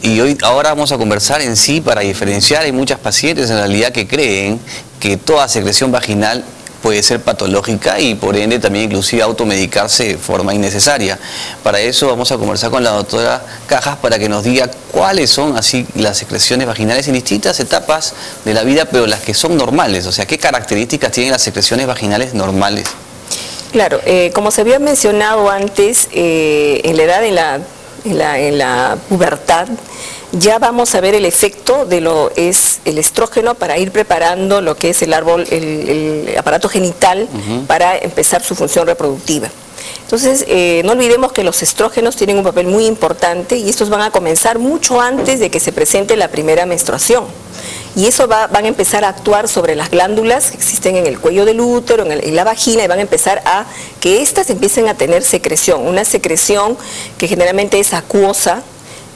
Y ahora vamos a conversar en sí para diferenciar. Hay muchas pacientes en realidad que creen que toda secreción vaginal puede ser patológica y por ende también inclusive automedicarse de forma innecesaria. Para eso vamos a conversar con la doctora Cajas para que nos diga cuáles son así las secreciones vaginales en distintas etapas de la vida, pero las que son normales, o sea, qué características tienen las secreciones vaginales normales. Claro, como se había mencionado antes, en la edad, en la pubertad, ya vamos a ver el efecto de lo es el estrógeno para ir preparando lo que es el aparato genital para empezar su función reproductiva. Entonces, no olvidemos que los estrógenos tienen un papel muy importante y estos van a comenzar mucho antes de que se presente la primera menstruación. Y eso van a empezar a actuar sobre las glándulas que existen en el cuello del útero, en la vagina, y van a empezar a que éstas empiecen a tener secreción, una secreción que generalmente es acuosa,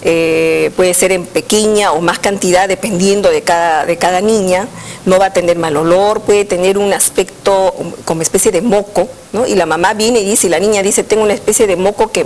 puede ser en pequeña o más cantidad dependiendo de cada niña, no va a tener mal olor, puede tener un aspecto como especie de moco, ¿no? Y la mamá viene y dice, y la niña dice, tengo una especie de moco que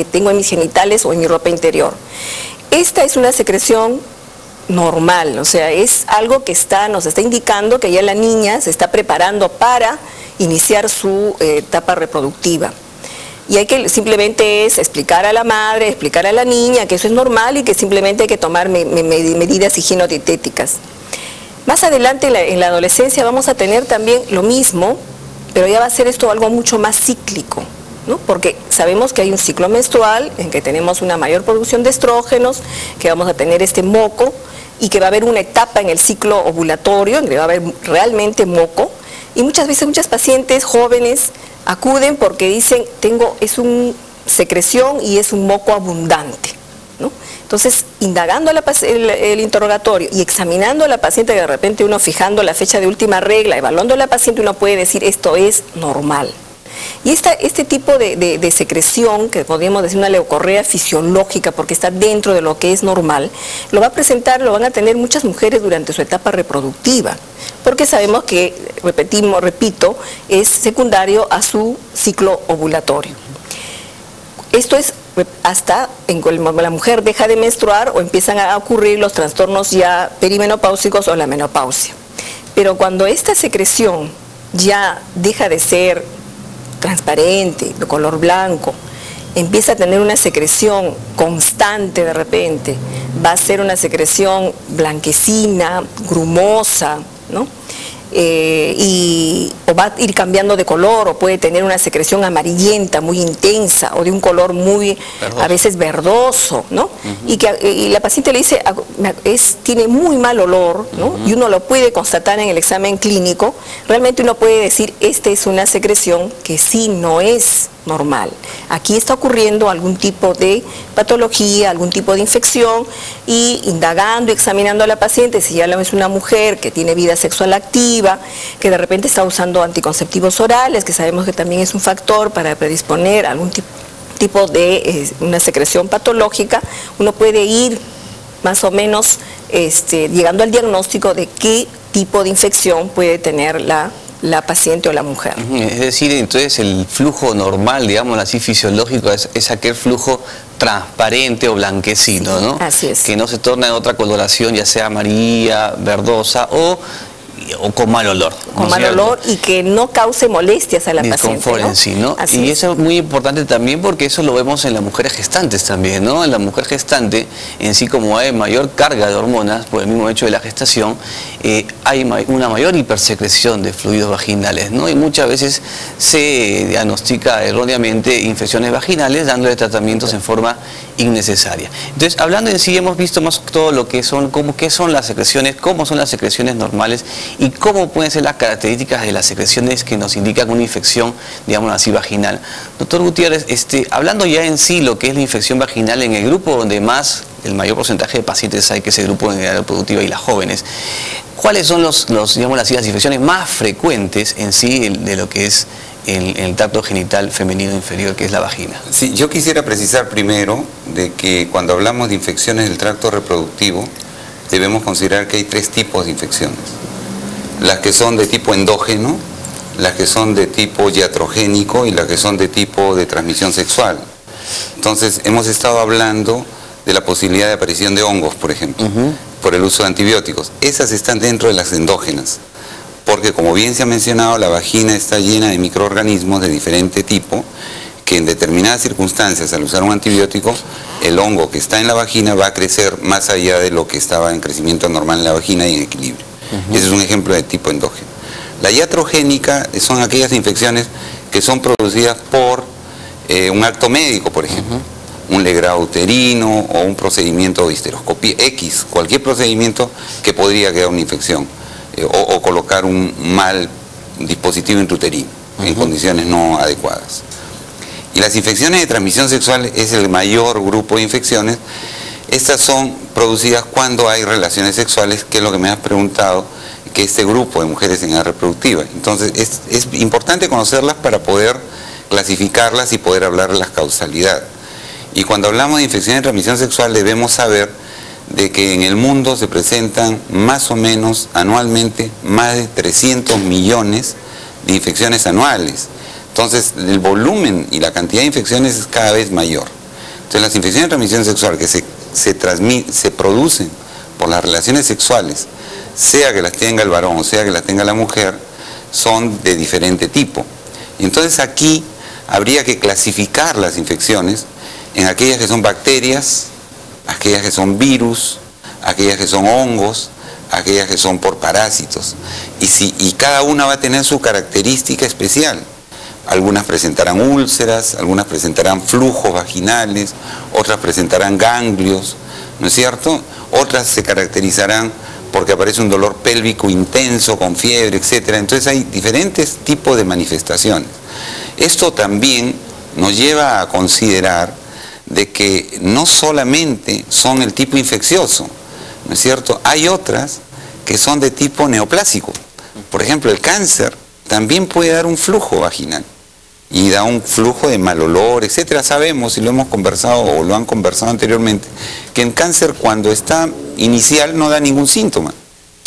tengo en mis genitales o en mi ropa interior. Esta es una secreción normal, o sea, es algo que nos está indicando que ya la niña se está preparando para iniciar su etapa reproductiva. Y hay que simplemente explicar a la madre, explicar a la niña que eso es normal y que simplemente hay que tomar medidas higienodietéticas. Más adelante en la adolescencia vamos a tener también lo mismo, pero ya va a ser esto algo mucho más cíclico, ¿no? Porque sabemos que hay un ciclo menstrual en que tenemos una mayor producción de estrógenos, que vamos a tener este moco y que va a haber una etapa en el ciclo ovulatorio en que va a haber realmente moco, y muchas veces muchas pacientes jóvenes acuden porque dicen, es una secreción y es un moco abundante, ¿no? Entonces, indagando el interrogatorio y examinando a la paciente, de repente uno fijando la fecha de última regla, evaluando a la paciente, uno puede decir, esto es normal. Y este tipo de secreción, que podríamos decir una leucorrea fisiológica porque está dentro de lo que es normal, lo van a tener muchas mujeres durante su etapa reproductiva, porque sabemos que, repito, es secundario a su ciclo ovulatorio. Esto es hasta en cuando la mujer deja de menstruar o empiezan a ocurrir los trastornos ya perimenopáusicos o la menopausia. Pero cuando esta secreción ya deja de ser transparente, de color blanco, empieza a tener una secreción constante de repente, va a ser una secreción blanquecina, grumosa, ¿no? O va a ir cambiando de color, o puede tener una secreción amarillenta muy intensa o de un color muy verdoso, a veces verdoso, ¿no? Y la paciente le dice, tiene muy mal olor, ¿no? Y uno lo puede constatar en el examen clínico. Realmente uno puede decir, esta es una secreción que sí no es normal. Aquí está ocurriendo algún tipo de patología, algún tipo de infección, y indagando, examinando a la paciente, si ya es una mujer que tiene vida sexual activa, que de repente está usando anticonceptivos orales, que sabemos que también es un factor para predisponer a algún tipo de una secreción patológica, uno puede ir más o menos llegando al diagnóstico de qué tipo de infección puede tener la paciente o la mujer. Es decir, entonces el flujo normal, digamos así, fisiológico, es aquel flujo transparente o blanquecino, ¿no? Así es. Que no se torna de otra coloración, ya sea amarilla, verdosa o con mal olor. Con mal olor y que no cause molestias a la paciente, disconfort en sí, ¿no? Y eso es muy importante también porque eso lo vemos en las mujeres gestantes también, ¿no? En la mujer gestante, en sí, como hay mayor carga de hormonas por el mismo hecho de la gestación, hay una mayor hipersecreción de fluidos vaginales, ¿no? Y muchas veces se diagnostica erróneamente infecciones vaginales dándole tratamientos en forma innecesaria. Entonces, hablando en sí, hemos visto más todo lo que son, qué son las secreciones, cómo son las secreciones normales y cómo pueden ser las características de las secreciones que nos indican una infección, digamos así, vaginal. Doctor Gutiérrez, hablando ya en sí lo que es la infección vaginal en el grupo donde el mayor porcentaje de pacientes hay, que es el grupo de edad reproductiva y las jóvenes, ¿cuáles son digamos así, las infecciones más frecuentes en sí de lo que es el tracto genital femenino inferior, que es la vagina? Sí, yo quisiera precisar primero de que cuando hablamos de infecciones del tracto reproductivo, debemos considerar que hay 3 tipos de infecciones. Las que son de tipo endógeno, las que son de tipo iatrogénico y las que son de tipo de transmisión sexual. Entonces, hemos estado hablando de la posibilidad de aparición de hongos, por ejemplo, por el uso de antibióticos. Esas están dentro de las endógenas, porque como bien se ha mencionado, la vagina está llena de microorganismos de diferente tipo, que en determinadas circunstancias, al usar un antibiótico, el hongo que está en la vagina va a crecer más allá de lo que estaba en crecimiento normal en la vagina y en equilibrio. Ese es un ejemplo de tipo endógeno. La iatrogénica son aquellas infecciones que son producidas por un acto médico, por ejemplo, un legrado uterino o un procedimiento de histeroscopía X, cualquier procedimiento que podría crear una infección o colocar un mal dispositivo intrauterino en condiciones no adecuadas. Y las infecciones de transmisión sexual es el mayor grupo de infecciones. Estas son producidas cuando hay relaciones sexuales, que es lo que me has preguntado, que este grupo de mujeres en edad reproductiva. Entonces es importante conocerlas para poder clasificarlas y poder hablar de la causalidad. Y cuando hablamos de infecciones de transmisión sexual debemos saber de que en el mundo se presentan más o menos anualmente más de 300 millones de infecciones anuales. Entonces el volumen y la cantidad de infecciones es cada vez mayor. Entonces las infecciones de transmisión sexual que se producen por las relaciones sexuales, sea que las tenga el varón o sea que las tenga la mujer, son de diferente tipo. Y entonces aquí habría que clasificar las infecciones en aquellas que son bacterias, aquellas que son virus, aquellas que son hongos, aquellas que son por parásitos. Y cada una va a tener su característica especial. Algunas presentarán úlceras, algunas presentarán flujos vaginales, otras presentarán ganglios, ¿no es cierto? Otras se caracterizarán porque aparece un dolor pélvico intenso, con fiebre, etc. Entonces hay diferentes tipos de manifestaciones. Esto también nos lleva a considerar de que no solamente son el tipo infeccioso, ¿no es cierto? Hay otras que son de tipo neoplásico. Por ejemplo, el cáncer también puede dar un flujo vaginal y da un flujo de mal olor, etcétera. Sabemos, y lo hemos conversado o lo han conversado anteriormente, que el cáncer cuando está inicial no da ningún síntoma.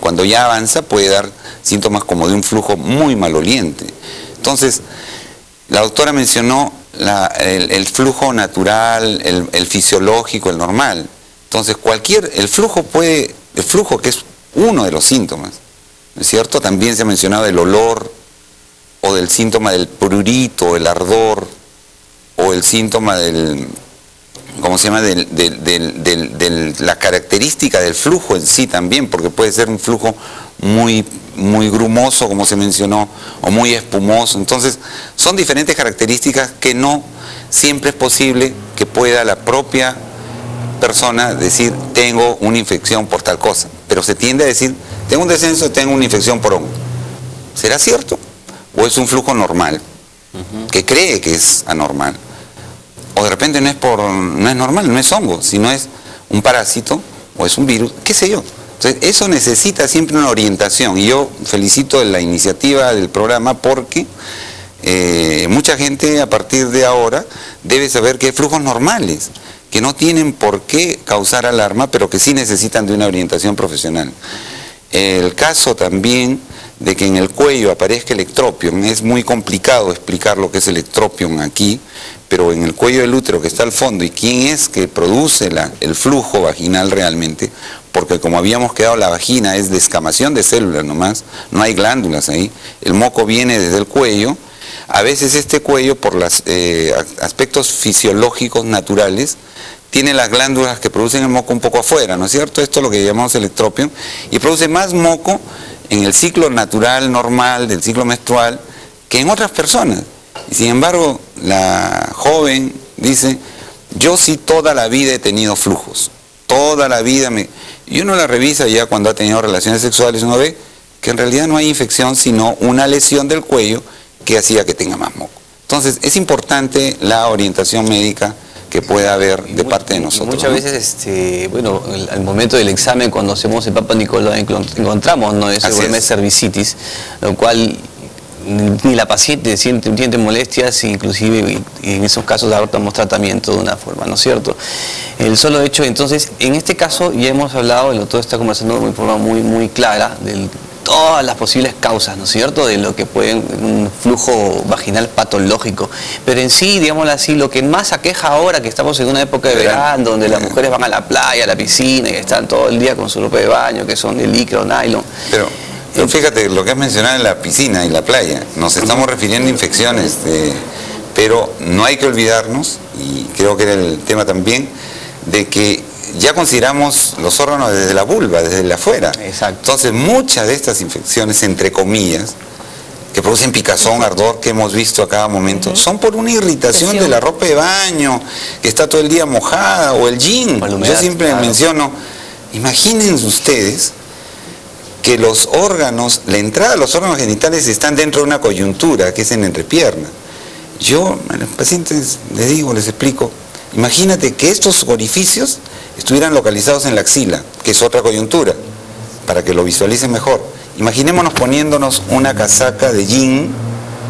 Cuando ya avanza puede dar síntomas como de un flujo muy maloliente. Entonces, la doctora mencionó el flujo natural, el fisiológico, el normal. Entonces, el flujo que es uno de los síntomas, ¿no es cierto? También se ha mencionado el olor, o del síntoma del prurito, el ardor, o el síntoma del, ¿cómo se llama?, la característica del flujo en sí también, porque puede ser un flujo muy grumoso, como se mencionó, o muy espumoso. Entonces, son diferentes características que no siempre es posible que pueda la propia persona decir, tengo una infección por tal cosa, pero se tiende a decir, tengo un descenso, tengo una infección por hongo. ¿Será cierto? ¿O es un flujo normal, que cree que es anormal? O de repente no es normal, no es hongo, sino es un parásito, o es un virus, qué sé yo. Entonces, eso necesita siempre una orientación, y yo felicito la iniciativa del programa porque mucha gente a partir de ahora debe saber que hay flujos normales, que no tienen por qué causar alarma, pero que sí necesitan de una orientación profesional. El caso también de que en el cuello aparezca el ectropion, es muy complicado explicar lo que es el ectropion aquí, pero en el cuello del útero que está al fondo, y quién es que produce el flujo vaginal realmente, porque como habíamos quedado, la vagina es descamación de células nomás, no hay glándulas ahí, el moco viene desde el cuello. A veces este cuello, por los aspectos fisiológicos naturales, tiene las glándulas que producen el moco un poco afuera, ¿no es cierto? Esto es lo que llamamos el ectropion, y produce más moco en el ciclo natural, normal, del ciclo menstrual, que en otras personas. Y sin embargo, la joven dice, yo sí toda la vida he tenido flujos, toda la vida Y uno la revisa ya cuando ha tenido relaciones sexuales, uno ve que en realidad no hay infección, sino una lesión del cuello que hacía que tenga más moco. Entonces, es importante la orientación médica que pueda haber de parte de nosotros. Muchas veces, bueno, al momento del examen, cuando hacemos el Papa Nicolau, encontramos, ¿no?, ese problema de cervicitis, lo cual ni la paciente siente molestias, inclusive en esos casos adoptamos tratamiento de una forma, ¿no es cierto? El solo hecho, entonces, en este caso ya hemos hablado, el doctor está conversando de forma muy clara del todas las posibles causas, ¿no es cierto?, de lo que puede un flujo vaginal patológico. Pero en sí, digámoslo así, lo que más aqueja ahora que estamos en una época de verano, donde las mujeres van a la playa, a la piscina y están todo el día con su ropa de baño, que son de licra o nylon. Pero fíjate, lo que has mencionado en la piscina y la playa, nos estamos refiriendo a infecciones, pero no hay que olvidarnos, y creo que era el tema también, de que ya consideramos los órganos desde la vulva, desde la afuera. Exacto. Entonces muchas de estas infecciones, entre comillas, que producen picazón, ardor, que hemos visto a cada momento, son por una irritación de la ropa de baño, que está todo el día mojada, o el jean. Yo siempre menciono, imagínense ustedes que los órganos, la entrada de los órganos genitales están dentro de una coyuntura, que es en la entrepierna. Yo a los pacientes les digo, les explico, imagínate que estos orificios estuvieran localizados en la axila, que es otra coyuntura, para que lo visualicen mejor. Imaginémonos poniéndonos una casaca de jean,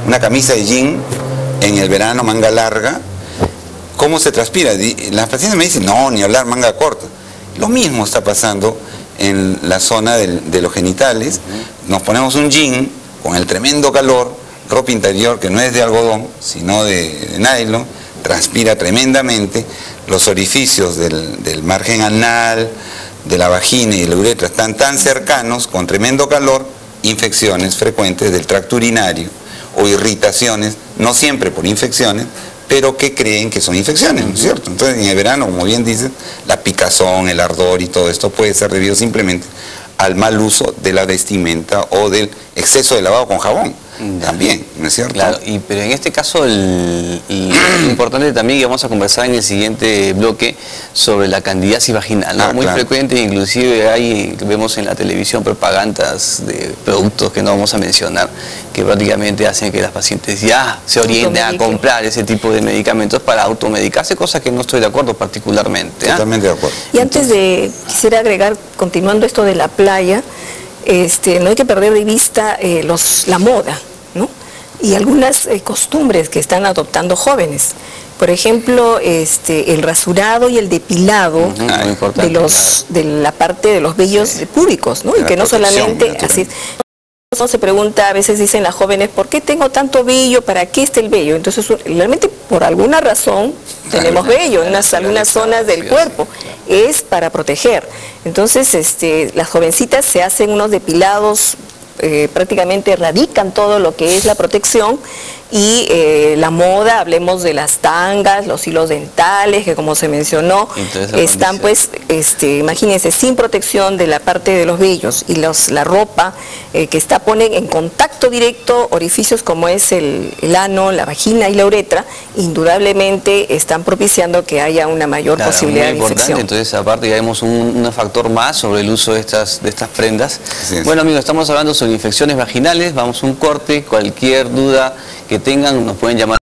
una camisa de jean, en el verano, manga larga. ¿Cómo se transpira? Las pacientes me dicen, no, ni hablar, manga corta. Lo mismo está pasando en la zona de los genitales. Nos ponemos un jean con el tremendo calor, ropa interior que no es de algodón, sino de nylon, transpira tremendamente, los orificios del margen anal, de la vagina y de la uretra están tan cercanos, con tremendo calor, infecciones frecuentes del tracto urinario o irritaciones, no siempre por infecciones, pero que creen que son infecciones, ¿no es cierto? Entonces en el verano, como bien dices, la picazón, el ardor y todo esto puede ser debido simplemente al mal uso de la vestimenta o del exceso de lavado con jabón. También, ¿no es cierto? Claro, pero en este caso lo importante también, y vamos a conversar en el siguiente bloque, sobre la candidiasis vaginal, ¿no? Muy frecuente, inclusive vemos en la televisión propagandas de productos que no vamos a mencionar, que prácticamente hacen que las pacientes ya se orienten a comprar ese tipo de medicamentos para automedicarse, cosa que no estoy de acuerdo particularmente. Totalmente de acuerdo. Y antes quisiera agregar, continuando esto de la playa, no hay que perder de vista la moda, ¿no? Y algunas costumbres que están adoptando jóvenes. Por ejemplo, el rasurado y el depilado de la parte de los vellos públicos, ¿no? Y que no solamente así. Uno se pregunta, a veces dicen las jóvenes, ¿por qué tengo tanto vello? ¿Para qué está el vello? Entonces, realmente por alguna razón tenemos vello en algunas zonas del cuerpo. Es para proteger. Entonces, las jovencitas se hacen unos depilados, prácticamente erradican todo lo que es la protección. Y la moda, hablemos de las tangas, los hilos dentales, que como se mencionó, están pues, imagínense, sin protección de la parte de los vellos, y la ropa que ponen en contacto directo orificios como es el ano, la vagina y la uretra, indudablemente están propiciando que haya una mayor posibilidad de infección. Entonces, aparte ya vemos un factor más sobre el uso de estas prendas. Bueno, amigos, estamos hablando sobre infecciones vaginales, vamos a un corte, cualquier duda que tengan nos pueden llamar.